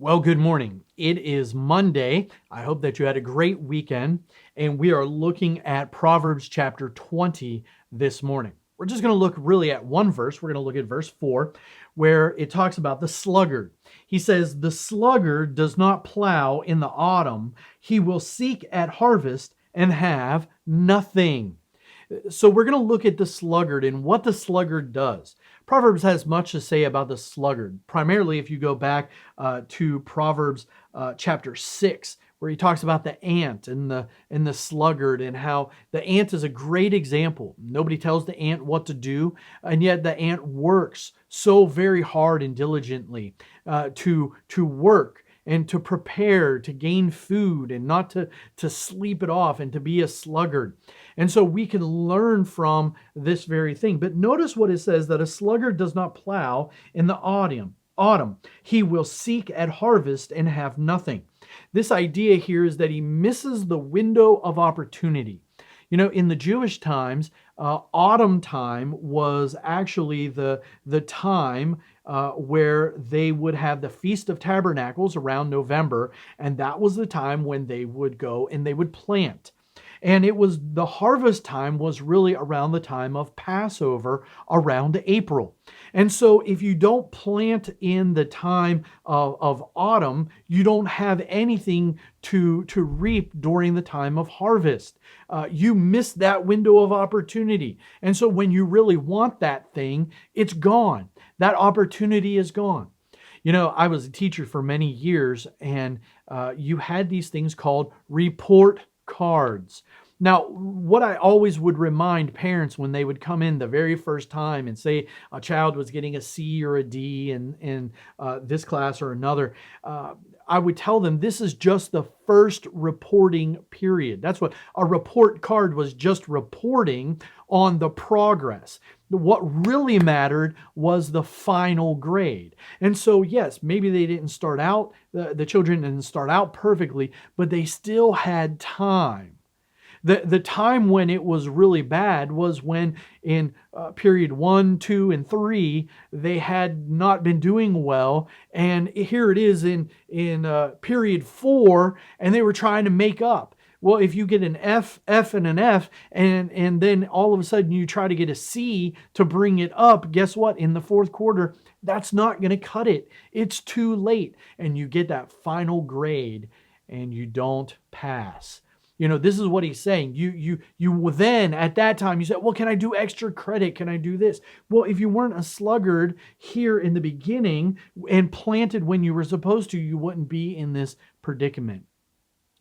Well, good morning. It is Monday. I hope that you had a great weekend, and we are looking at Proverbs chapter 20 this morning. We're just going to look really at one verse. We're going to look at verse 4, where it talks about the sluggard. He says, "The sluggard does not plow in the autumn, he will seek at harvest and have nothing." So we're going to look at the sluggard and what the sluggard does. Proverbs has much to say about the sluggard, primarily if you go back to Proverbs chapter 6, where he talks about the ant and the sluggard, and how the ant is a great example. Nobody tells the ant what to do, and yet the ant works so very hard and diligently to work and to prepare to gain food and not to sleep it off and to be a sluggard. And so we can learn from this very thing. But notice what it says, that a sluggard does not plow in the autumn. He will seek at harvest and have nothing. This idea here is that he misses the window of opportunity. You know, in the Jewish times, autumn time was actually the time where they would have the Feast of Tabernacles around November, and that was the time when they would go and they would plant. And it was the harvest time was really around the time of Passover, around April. And so if you don't plant in the time of autumn, you don't have anything to reap during the time of harvest. You miss that window of opportunity. And so when you really want that thing, it's gone. That opportunity is gone. You know, I was a teacher for many years, and you had these things called report cards. Now, what I always would remind parents when they would come in the very first time and say a child was getting a C or a D in this class or another, I would tell them this is just the first reporting period. That's what a report card was, just reporting on the progress. What really mattered was the final grade. And so, yes, maybe they didn't start out, the children didn't start out perfectly, but they still had time. The time when it was really bad was when in period 1, 2, and 3, they had not been doing well. And here it is in period 4, and they were trying to make up. Well, if you get an F, and an F, and then all of a sudden you try to get a C to bring it up, guess what? In the fourth quarter, that's not going to cut it. It's too late. And you get that final grade and you don't pass. You know, this is what he's saying. You then, at that time, you said, well, can I do extra credit? Can I do this? Well, if you weren't a sluggard here in the beginning and planted when you were supposed to, you wouldn't be in this predicament.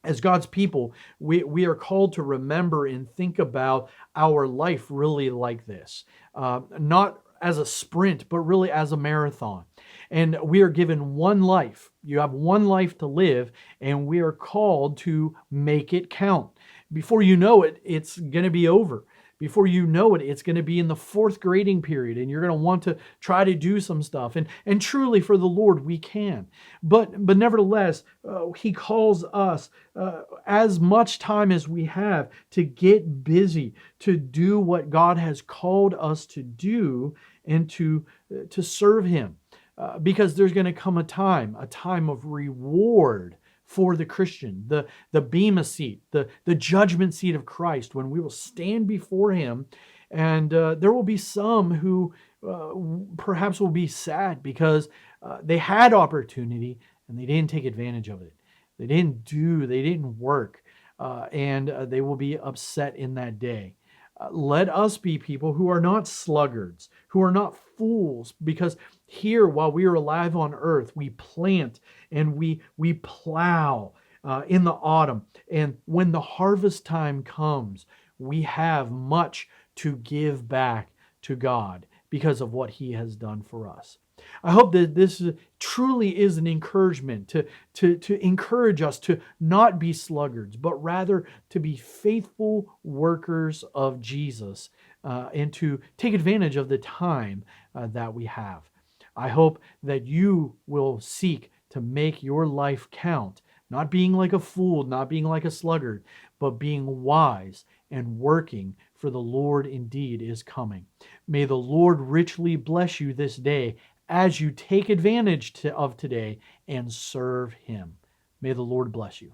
As God's people, we are called to remember and think about our life really like this. Not as a sprint, but really as a marathon. And we are given one life. You have one life to live, and we are called to make it count. Before you know it, it's going to be over. Before you know it, it's going to be in the fourth grading period, and you're going to want to try to do some stuff. And truly, for the Lord, we can. But nevertheless, He calls us as much time as we have to get busy, to do what God has called us to do, and to serve Him. Because there's going to come a time of reward for the Christian, the bema seat, the judgment seat of Christ, when we will stand before Him. And there will be some who perhaps will be sad because they had opportunity and they didn't take advantage of it. They didn't work, and they will be upset in that day. Let us be people who are not sluggards, who are not fools, because here, while we are alive on earth, we plant and we plow in the autumn. And when the harvest time comes, we have much to give back to God because of what He has done for us. I hope that this truly is an encouragement to encourage us to not be sluggards, but rather to be faithful workers of Jesus and to take advantage of the time that we have. I hope that you will seek to make your life count, not being like a fool, not being like a sluggard, but being wise and working, for the Lord indeed is coming. May the Lord richly bless you this day as you take advantage of today and serve Him. May the Lord bless you.